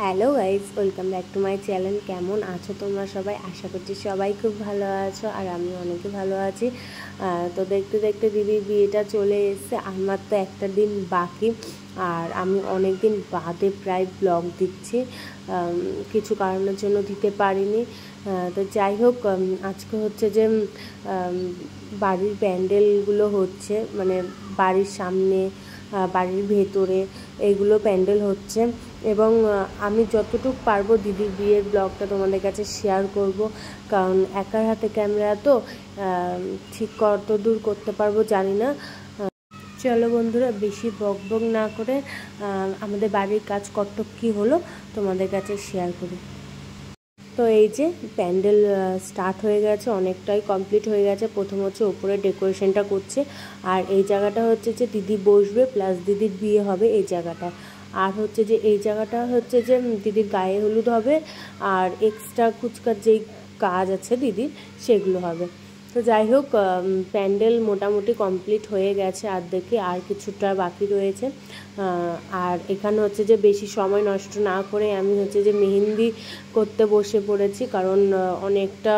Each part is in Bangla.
Hello guys, welcome back to my channel. কেমন আছো তোমরা সবাই? আশা করছি সবাই খুব ভালো আছো, আর আমি অনেকে ভালো আছি। তো দেখতে দেখতে দিদির বিয়েটা চলে এসেছে, আমার তো একটা দিন বাকি। আর আমি অনেক দিন বাদে প্রায় ব্লগ দিচ্ছি, কিছু কারণের জন্য দিতে পারিনি। তো যাই হোক, আজকে হচ্ছে যে বাড়ির প্যান্ডেলগুলো হচ্ছে, মানে বাড়ির সামনে, বাড়ির ভেতরে এইগুলো প্যান্ডেল হচ্ছে। এবং আমি যতটুকু পারবো দিদির বিয়ের ব্লগটা তোমাদের কাছে শেয়ার করব, কারণ একার হাতে ক্যামেরা তো ঠিক কত দূর করতে পারবো জানি না। চলো বন্ধুরা, বেশি বকবক না করে আমাদের বাড়ির কাজ কতটুকু কী হলো তোমাদের কাছে শেয়ার করি। তো এই যে প্যান্ডেল স্টার্ট হয়ে গেছে, অনেকটাই কমপ্লিট হয়ে গেছে। প্রথম হচ্ছে ওপরে ডেকোরেশনটা করছে, আর এই জায়গাটা হচ্ছে যে দিদি বসবে প্লাস দিদির বিয়ে হবে এই জায়গাটা। আর হচ্ছে যে এই জায়গাটা হচ্ছে যে দিদির গায়ে হলুদ হবে, আর এক্সট্রা কুচকার যেই কাজ আছে দিদির সেগুলো হবে। তো যাই হোক, প্যান্ডেল মোটামুটি কমপ্লিট হয়ে গেছে অর্ধেকে, আর কিছুটা বাকি রয়েছে। আর এখানে হচ্ছে যে বেশি সময় নষ্ট না করে আমি হচ্ছে যে মেহেন্দি করতে বসে পড়েছি, কারণ অনেকটা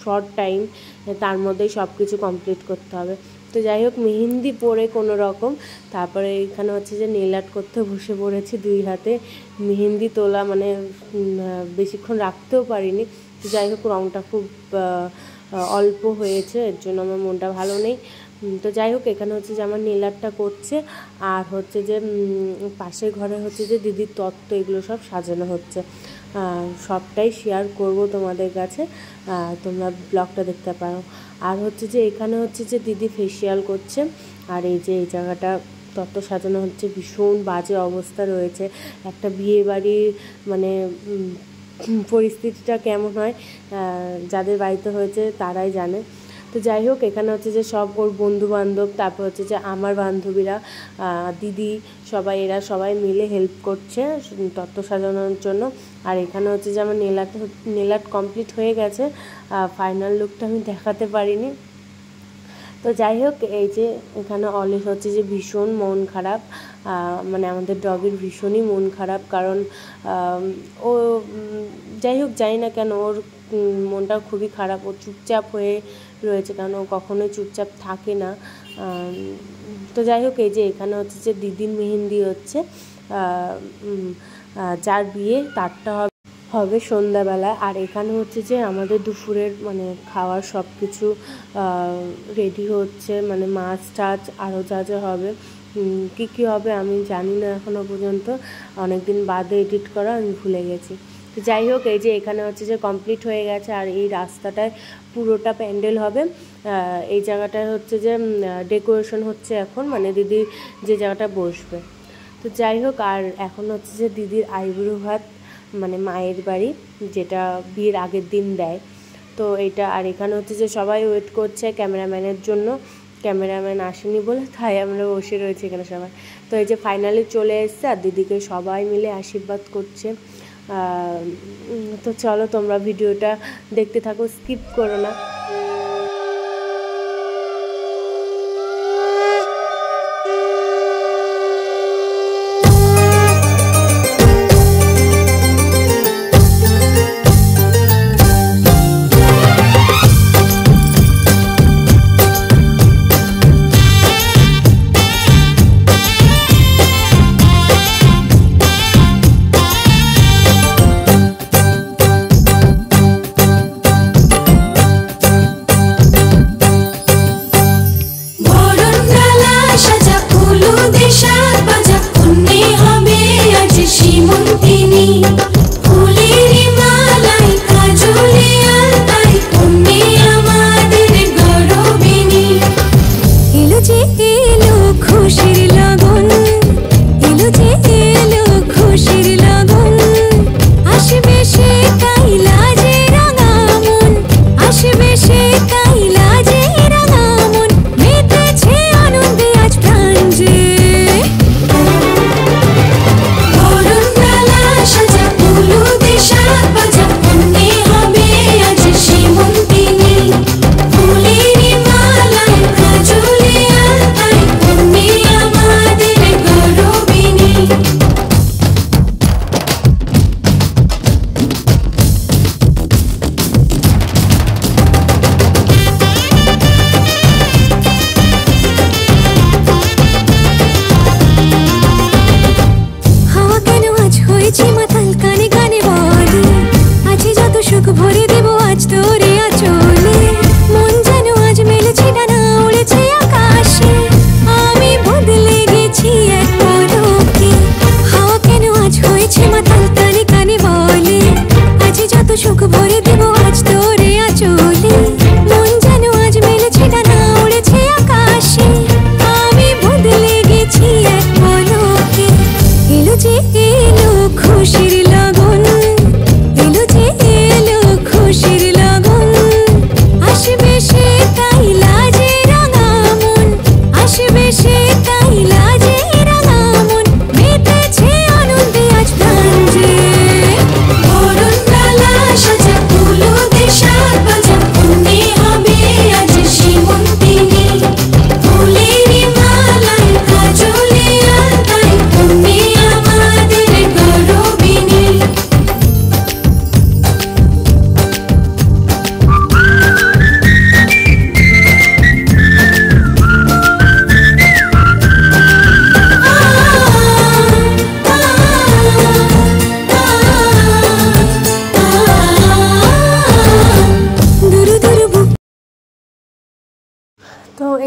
শর্ট টাইম, তার মধ্যেই সব কিছু কমপ্লিট করতে হবে। তো যাই হোক, মেহেন্দি পরে কোনো রকম, তারপরে এখানে হচ্ছে যে নেল আর্ট করতে বসে পড়েছি। দুই হাতে মেহেন্দি তোলা, মানে বেশিক্ষণ রাখতেও পারিনি। তো যাই হোক, রঙটা খুব অল্প হয়েছে, এর জন্য আমার মনটা ভালো নেই। তো যাই হোক, এখানে হচ্ছে যে আমার নেল আর্টটা করছে, আর হচ্ছে যে পাশের ঘরে হচ্ছে যে দিদির তত্ত্ব, এগুলো সব সাজানো হচ্ছে। সবটাই শেয়ার করব তোমাদের কাছে, তোমরা ব্লগটা দেখতে পারো। আর হচ্ছে যে এখানে হচ্ছে যে দিদি ফেসিয়াল করছে, আর এই যে এই জায়গাটা তত্ত্ব সাজানো হচ্ছে। ভীষণ বাজে অবস্থা রয়েছে, একটা বিয়ে বাড়ির মানে পরিস্থিতিটা কেমন হয় যাদের বাড়িতে হয়েছে তারাই জানে। তো যাই হোক, এখানে হচ্ছে যে সব ওর বন্ধু বান্ধব, তারপর হচ্ছে যে আমার বান্ধবীরা, দিদি, সবাই এরা সবাই মিলে হেল্প করছে তত্ত্ব সাজানোর জন্য। আর এখানে হচ্ছে যে আমার নেল আর্ট কমপ্লিট হয়ে গেছে, ফাইনাল লুকটা আমি দেখাতে পারিনি। তো যাই হোক, এই যে এখানে অলির হচ্ছে যে ভীষণ মন খারাপ, মানে আমাদের ডগের ভীষণই মন খারাপ, কারণ ও যাই হোক জানি না কেন ওর মনটা খুবই খারাপ। ও চুপচাপ হয়ে রয়েছে, কারণ ও কখনোই চুপচাপ থাকে না। তো যাই হোক, এই যে এখানে হচ্ছে যে দিদির মেহেন্দি হচ্ছে, যার বিয়ে তারটা হবে সন্ধ্যাবেলা। আর এখানে হচ্ছে যে আমাদের দুপুরের মানে খাওয়ার সব কিছু রেডি হচ্ছে, মানে মাছ টাছ আরও যা যা হবে, কী কী হবে আমি জানি না এখনও পর্যন্ত, অনেক দিন বাদে এডিট করা, আমি ভুলে গেছি। তো যাই হোক, এই যে এখানে হচ্ছে যে কমপ্লিট হয়ে গেছে, আর এই রাস্তাটায় পুরোটা প্যান্ডেল হবে। এই জায়গাটায় হচ্ছে যে ডেকোরেশন হচ্ছে এখন, মানে দিদির যে জায়গাটা বসবে। তো যাই হোক, আর এখন হচ্ছে যে দিদির আইবুড়ো ভাত, মানে মায়ের বাড়ি, যেটা বিয়ের আগের দিন দেয়। তো এটা, আর এখানে হচ্ছে যে সবাই ওয়েট করছে ক্যামেরাম্যানের জন্য, ক্যামেরাম্যান আসেনি বলে, তাই আমরা বসে রয়েছি এখানে সবাই। তো এই যে ফাইনালি চলে এসছে, আর দিদিকে সবাই মিলে আশীর্বাদ করছে। তো চলো তোমরা ভিডিওটা দেখতে থাকো, স্কিপ করো না।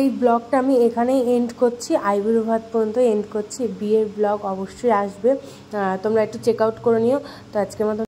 এই ব্লগটা আমি এখানেই এন্ড করছি, আইবুড়ো ভাত পর্যন্ত এন্ড করছি। বিয়ের ব্লগ অবশ্যই আসবে, তোমরা একটু চেক আউট করে নিও। তো আজকের মতো